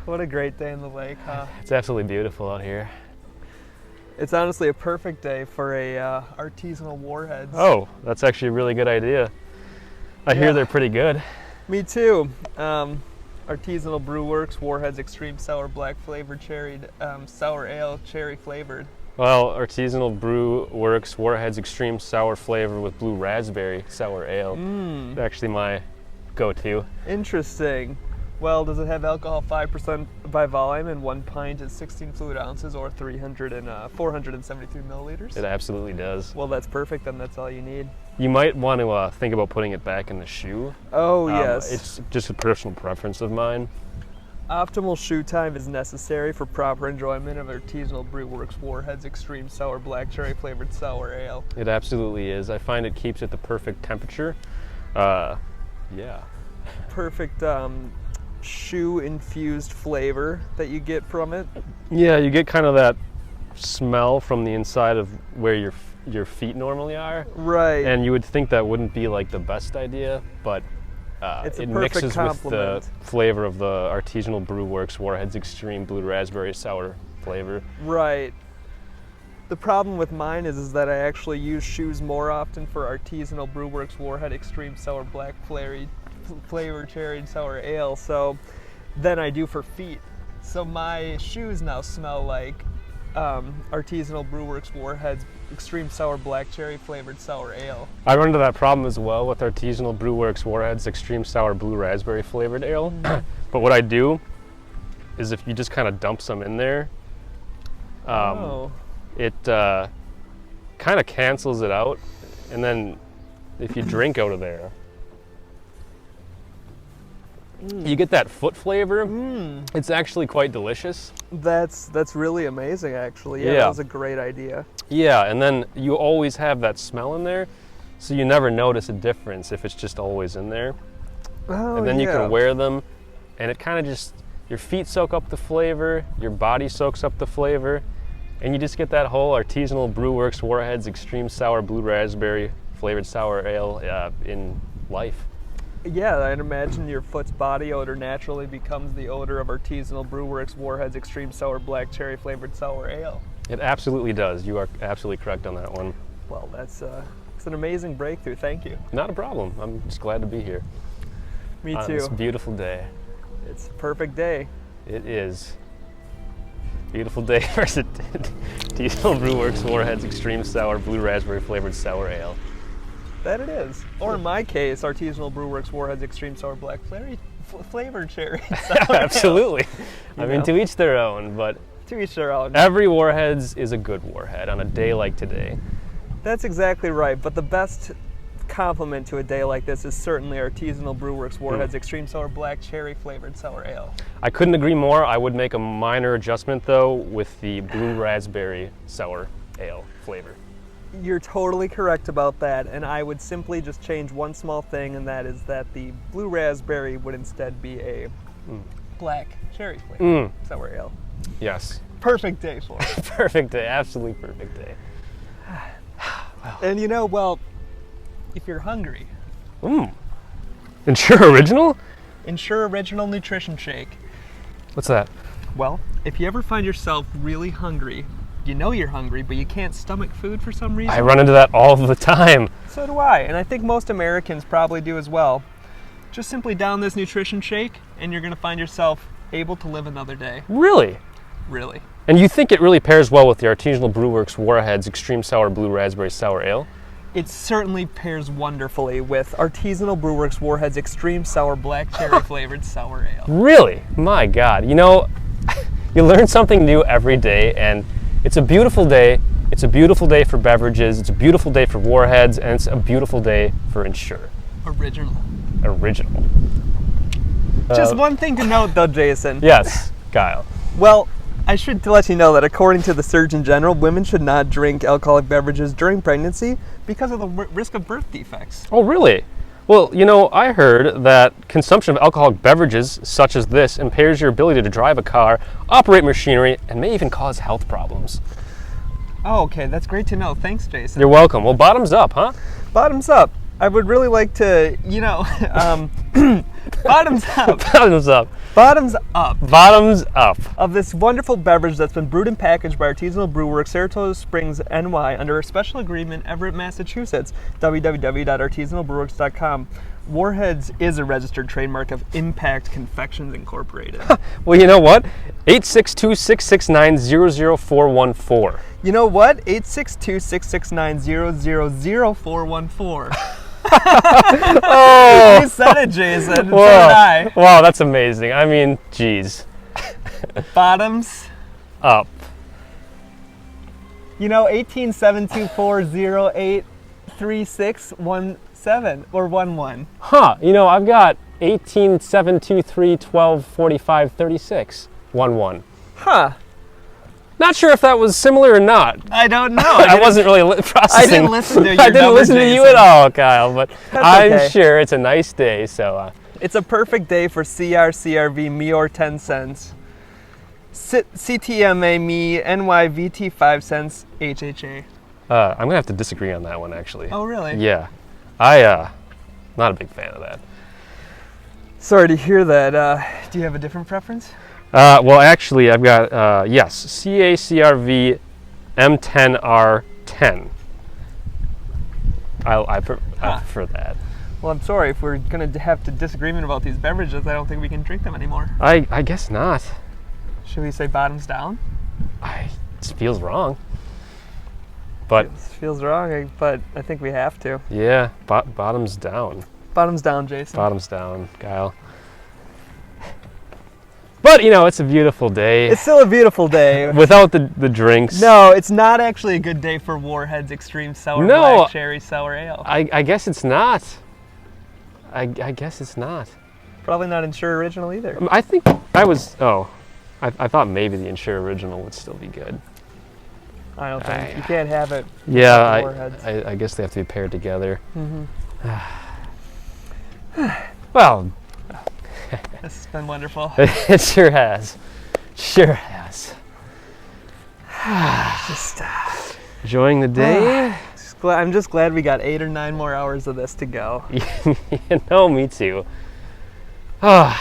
What a great day in the lake, huh? It's absolutely beautiful out here. It's honestly a perfect day for a artisanal warheads. Oh, that's actually a really good idea. I hear they're pretty good. Me too. Artisanal Brew Works Warheads Extreme Sour Black Flavored Cherry Sour Ale, cherry flavored. Well, Artisanal Brew Works Warheads Extreme Sour Flavor with Blue Raspberry Sour Ale. It's actually my go-to. Interesting. Well, does it have alcohol 5% by volume and 1 pint is 16 fluid ounces or 473 milliliters? It absolutely does. Well, that's perfect, then that's all you need. You might want to think about putting it back in the shoe. Oh, yes. It's just a personal preference of mine. Optimal shoe time is necessary for proper enjoyment of Artisanal Brew Works Warheads Extreme Sour Black Cherry Flavored Sour Ale. It absolutely is. I find it keeps it the perfect temperature. Yeah. Perfect shoe-infused flavor that you get from it. Yeah, you get kind of that smell from the inside of where your feet normally are. Right. And you would think that wouldn't be like the best idea, but it's a it perfect mixes complement with the flavor of the Artisanal Brew Works Warheads Extreme Blue Raspberry Sour flavor. Right. The problem with mine is that I actually use shoes more often for Artisanal Brew Works Warhead Extreme Sour Black Flavor Cherry Sour Ale than I do for feet. So my shoes now smell like Artisanal Brew Works Warheads Extreme Sour Black Cherry Flavored Sour Ale. I run into that problem as well with Artisanal Brew Works Warheads Extreme Sour Blue Raspberry Flavored Ale. But what I do is if you just kind of dump some in there, it kind of cancels it out, and then if you drink out of there, you get that foot flavor. It's actually quite delicious. That's really amazing, actually. Yeah, that was a great idea. Yeah, and then you always have that smell in there, so you never notice a difference if it's just always in there. Oh, and then you can wear them, and it kind of just, your feet soak up the flavor, your body soaks up the flavor, and you just get that whole Artisanal Brew Works Warheads Extreme Sour Blue Raspberry Flavored Sour Ale in life. Yeah, I'd imagine your foot's body odor naturally becomes the odor of Artisanal Brew Works Warheads Extreme Sour Black Cherry Flavored Sour Ale. It absolutely does. You are absolutely correct on that one. Well, it's an amazing breakthrough. Thank you. Not a problem. I'm just glad to be here. Me too. On this beautiful day. It's a perfect day. It is. Beautiful day for Artisanal Brew Works Warheads Extreme Sour Blue Raspberry Flavored Sour Ale. That it is. Or in my case, Artisanal Brew Works Warheads Extreme Sour Black Flavored Cherry Sour Absolutely. Ale. I mean, to each their own, but to each their own. Every Warheads is a good Warhead on a day like today. That's exactly right, but the best compliment to a day like this is certainly Artisanal Brew Works Warheads Extreme Sour Black Cherry Flavored Sour Ale. I couldn't agree more. I would make a minor adjustment, though, with the Blue Raspberry Sour Ale flavor. You're totally correct about that, and I would simply just change one small thing, and that is that the Blue Raspberry would instead be a Black Cherry Flavored Sour Ale. Yes. Perfect day for it. Perfect day, absolutely perfect day. Wow. And you know, well, if you're hungry. Ensure Original? Ensure Original Nutrition Shake. What's that? Well, if you ever find yourself really hungry, you know you're hungry, but you can't stomach food for some reason. I run into that all the time. So do I, and I think most Americans probably do as well. Just simply down this nutrition shake, and you're going to find yourself able to live another day. Really? Really. And you think it really pairs well with the Artisanal Brew Works Warheads Extreme Sour Blue Raspberry Sour Ale? It certainly pairs wonderfully with Artisanal Brew Works Warheads Extreme Sour Black Cherry Flavored Sour Ale. Really? My God. You know, you learn something new every day, and it's a beautiful day. It's a beautiful day for beverages. It's a beautiful day for Warheads, and it's a beautiful day for Ensure. Original. Just one thing to note, though, Jason. Yes, Kyle. Well, I should let you know that according to the Surgeon General, women should not drink alcoholic beverages during pregnancy because of the risk of birth defects. Oh, really? Well, you know, I heard that consumption of alcoholic beverages such as this impairs your ability to drive a car, operate machinery, and may even cause health problems. Oh, okay, that's great to know. Thanks, Jason. You're welcome. Well, bottoms up, huh? Bottoms up. I would really like to, you know, Bottoms up. Bottoms up. Bottoms up. Bottoms up. Of this wonderful beverage that's been brewed and packaged by Artisanal Brew Works, Saratoga Springs, NY, under a special agreement, Everett, Massachusetts. www.artisanalbrewworks.com. Warheads is a registered trademark of Impact Confections Incorporated. Well, you know what? 862-669-00414. You know what? 862-669-000414. Oh! You said it, Jason. So did Wow. I. Wow, that's amazing. I mean, geez. Bottoms Up. You know, 18-724-08-3617 or 11. Huh. You know, I've got 18-723-12-45-36. 11. Huh. Not sure if that was similar or not. I don't know. I wasn't really processing. I didn't listen to your I didn't number, listen to you Jason. at all, Kyle, but That's I'm okay. sure it's a nice day, so... It's a perfect day for CRCRV Meor 10 cents. CTMA Me NYVT 5 cents HHA. I'm going to have to disagree on that one, actually. Oh, really? Yeah. Not a big fan of that. Sorry to hear that. Do you have a different preference? Well, actually, I've got, yes, CACRV M10R10. I prefer that. Well, I'm sorry. If we're going to have to disagreement about these beverages, I don't think we can drink them anymore. I guess not. Should we say bottoms down? It feels wrong. But, Feels wrong, but I think we have to. yeah, bottoms down. Bottoms down, Jason. Bottoms down, Kyle. But, you know, it's a beautiful day. It's still a beautiful day. Without the drinks. No, it's not actually a good day for Warhead's Extreme Sour Black Cherry Sour Ale. I guess it's not. I guess it's not. Probably not Ensure Original either. I think I thought maybe the Ensure Original would still be good. I don't think. You can't have it. Yeah, Warheads. I guess they have to be paired together. Mm-hmm. Well, This has been wonderful. it sure has. Sure has. Just, Enjoying the day? I'm just glad we got 8 or 9 more hours of this to go. You know, me too. I'm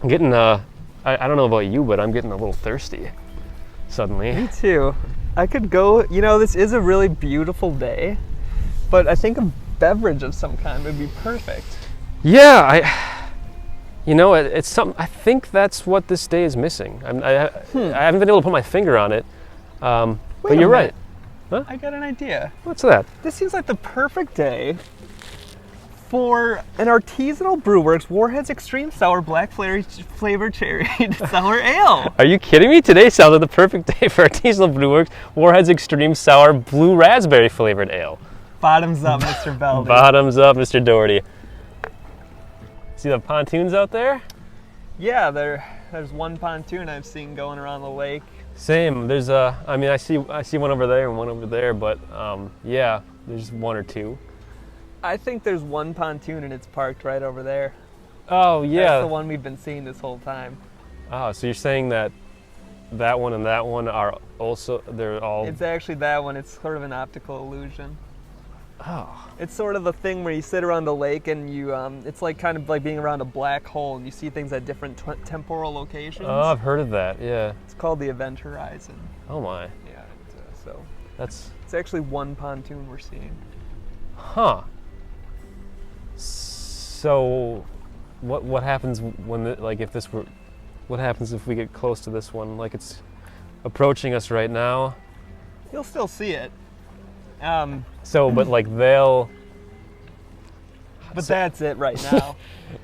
getting, I don't know about you, but I'm getting a little thirsty suddenly. Me too. I could go, you know, this is a really beautiful day, but I think a beverage of some kind would be perfect. Yeah, you know, it's something. I think that's what this day is missing. I haven't been able to put my finger on it, but Wait a you're right. minute. I got an idea. What's that? This seems like the perfect day for an Artisanal Brew Works Warheads Extreme Sour Black Flavor Cherry Sour Ale. Are you kidding me? Today sounds like the perfect day for Artisanal Brew Works Warheads Extreme Sour Blue Raspberry Flavored Ale. Bottoms up, Mr. Beldy. Bottoms up, Mr. Doherty. See the pontoons out there? Yeah, there's one pontoon I've seen going around the lake. Same. There's I mean, I see one over there and one over there, but yeah, there's one or two. I think there's one pontoon and it's parked right over there. Oh yeah. That's the one we've been seeing this whole time. Oh, so you're saying that one and that one are also, they're all... It's actually that one. It's sort of an optical illusion. Oh. It's sort of the thing where you sit around the lake and you, it's like kind of like being around a black hole and you see things at different temporal locations. Oh, I've heard of that, yeah. It's called the Event Horizon. Oh my. Yeah, so That's... it's actually one pontoon we're seeing. Huh. So, what happens when, what happens if we get close to this one? Like it's approaching us right now. You'll still see it. So, but like they'll... But that's it right now.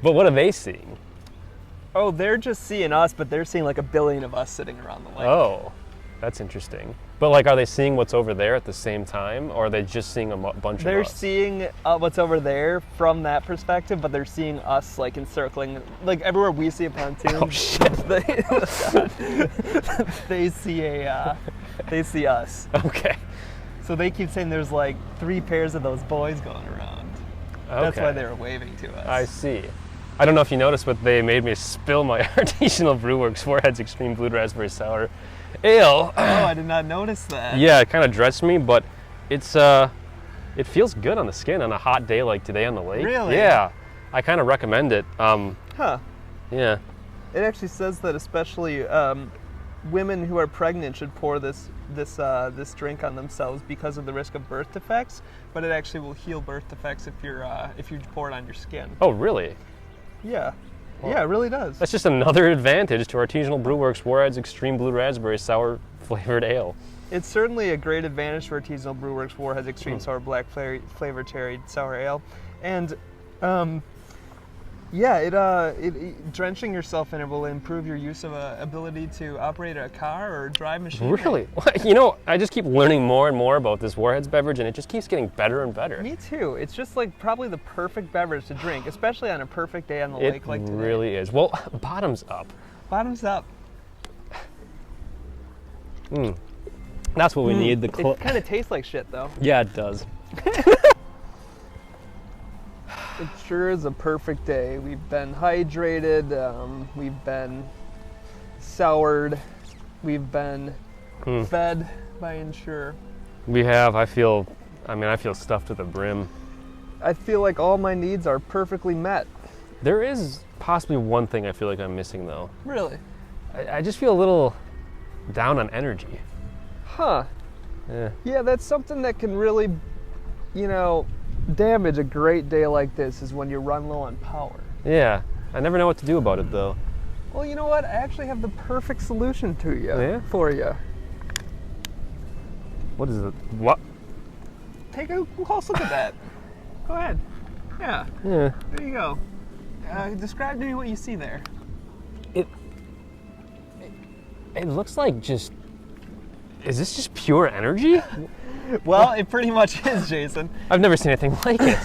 But what are they seeing? Oh, they're just seeing us, but they're seeing like a billion of us sitting around the lake. Oh, that's interesting. But like, are they seeing what's over there at the same time, or are they just seeing a bunch They're of us? seeing what's over there from that perspective, but they're seeing us like encircling, like everywhere we see a pontoon. Oh shit! They see us. Okay. So they keep saying there's like 3 pairs of those boys going around. That's why they were waving to us. I see. I don't know if you noticed, but they made me spill my Artisanal Brew Works Warheads Extreme Blue Raspberry Sour Ale. Oh, I did not notice that. Yeah, it kind of dressed me, but it's it feels good on the skin on a hot day like today on the lake. Really? Yeah. I kind of recommend it. Huh. Yeah. It actually says that especially women who are pregnant should pour this drink on themselves because of the risk of birth defects. But it actually will heal birth defects if you pour it on your skin. Oh, really? Yeah. Well, yeah, it really does. That's just another advantage to Artisanal Brewworks Warhead's Extreme Blue Raspberry Sour Flavored Ale. It's certainly a great advantage for Artisanal Brewworks Warhead's Extreme Sour Black Flavored Cherry Sour Ale, and drenching yourself in it will improve your use of ability to operate a car or drive machinery. Really? You know, I just keep learning more and more about this Warhead's beverage, and it just keeps getting better and better. Me too. It's just like probably the perfect beverage to drink, especially on a perfect day on the lake like today. It really is. Well, bottoms up. Bottoms up. That's what we need. It kind of tastes like shit, though. Yeah, it does. It sure is a perfect day. We've been hydrated, we've been soured, we've been fed by Ensure. We have. I feel stuffed to the brim. I feel like all my needs are perfectly met. There is possibly one thing I feel like I'm missing, though. Really? I just feel a little down on energy. Huh. Yeah. Yeah, that's something that can really, damage a great day like this, is when you run low on power. Yeah. I never know what to do about it, though. Well, you know what? I actually have the perfect solution to you. Yeah? For you. What is it? What? Take a close look at that. Go ahead. Yeah. Yeah. There you go. Describe to me what you see there. It looks like just... Is this just pure energy? Well, it pretty much is, Jason. I've never seen anything like it.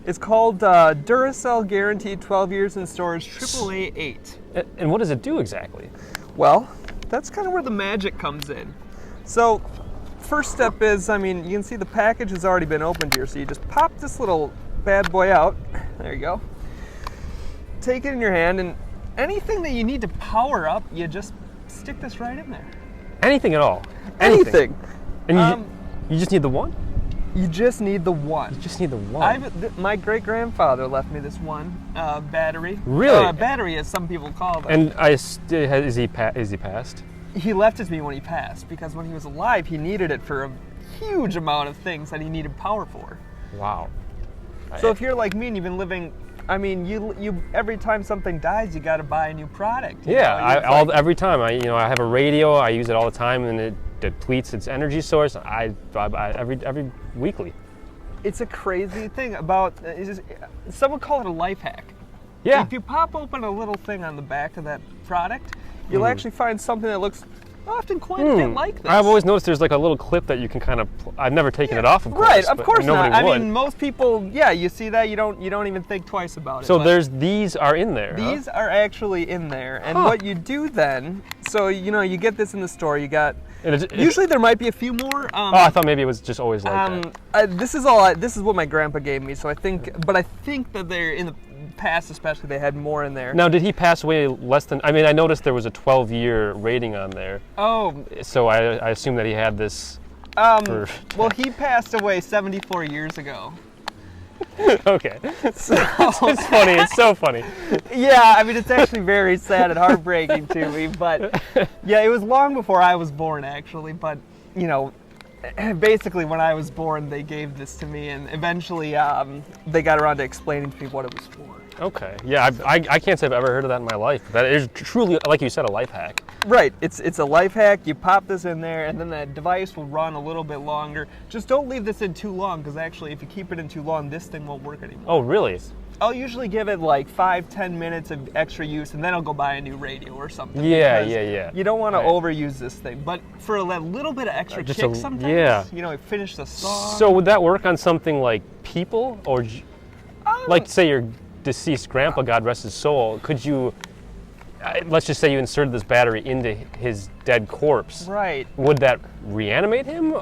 It's called Duracell Guaranteed 12 Years in Storage AAA 8. And what does it do exactly? Well, that's kind of where the magic comes in. So, first step is, you can see the package has already been opened here, so you just pop this little bad boy out. There you go. Take it in your hand, and anything that you need to power up, you just stick this right in there. Anything at all? Anything. And you just need the one? You just need the one. You just need the one. My great-grandfather left me this one battery. Really? Battery, as some people call them. And is he passed? He left it to me when he passed, because when he was alive, he needed it for a huge amount of things that he needed power for. Wow. So if you're like me and you've been living, you every time something dies, you got to buy a new product. Yeah, every time I have a radio, I use it all the time, and it depletes its energy source. I every weekly. It's a crazy thing about. Someone call it a life hack. Yeah. If you pop open a little thing on the back of that product, you'll actually find something that looks often quite a bit like this. I've always noticed there's like a little clip that you can kind of. I've never taken it off, of course. Right, of course not. Nobody would. Most people, you see that, you don't even think twice about it. So these are in there. These are actually in there, and what you do then, so you get this in the store. You got. Usually there might be a few more. I thought maybe it was just always like that. This is what my grandpa gave me. So I think that they're in the past, especially, they had more in there. Now, did he pass away less than? I noticed there was a 12-year rating on there. Oh. So I assume that he had this. Well, he passed away 74 years ago. Okay. So it's funny. It's so funny. Yeah, it's actually very sad and heartbreaking to me, but yeah, it was long before I was born, actually. But basically, when I was born, they gave this to me, and eventually they got around to explaining to me what it was for. Okay. Yeah, I can't say I've ever heard of that in my life. That is truly, like you said, a life hack. Right. It's a life hack. You pop this in there, and then that device will run a little bit longer. Just don't leave this in too long, because actually, if you keep it in too long, this thing won't work anymore. Oh, really? I'll usually give it like 5-10 minutes of extra use, and then I'll go buy a new radio or something. Yeah. You don't want to overuse this thing, but for that little bit of extra kick sometimes, finish the song. So would that work on something like people, or like say your deceased grandpa, God rest his soul? Could you? Let's just say you inserted this battery into his dead corpse. Right. Would that reanimate him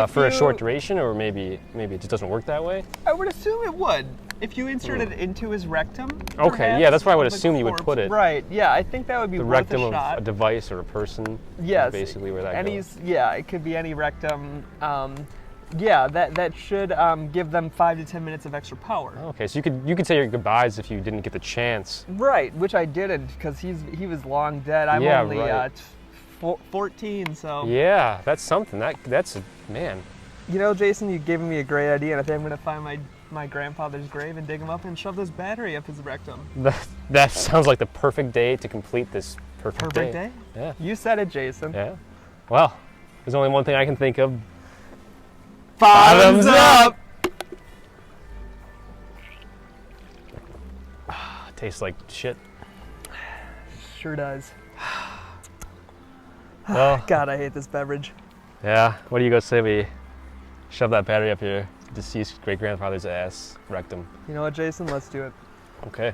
for a short duration, or maybe it just doesn't work that way? I would assume it would. If you inserted it into his rectum. Okay, perhaps, yeah, that's where I would assume you would put it. Right, yeah, I think that would be the worth rectum a shot. of a device or a person. Yes, basically where that goes. Yeah, it could be any rectum. Yeah, that should give them 5 to 10 minutes of extra power. Okay, so you could say your goodbyes if you didn't get the chance. Right, which I didn't because he was long dead. I'm Yeah, only right. 14, so. Yeah, that's something. That's man. You know, Jason, you've given me a great idea, and I think I'm gonna find my grandfather's grave and dig him up and shove this battery up his rectum. That sounds like the perfect day to complete this perfect Day? Yeah. You said it, Jason. Yeah. Well, there's only one thing I can think of. Bottoms up! Tastes like shit. Sure does. Well, God, I hate this beverage. yeah. What do you guys say we shove that battery up your deceased great grandfather's ass rectum? You know what, Jason? Let's do it. Okay.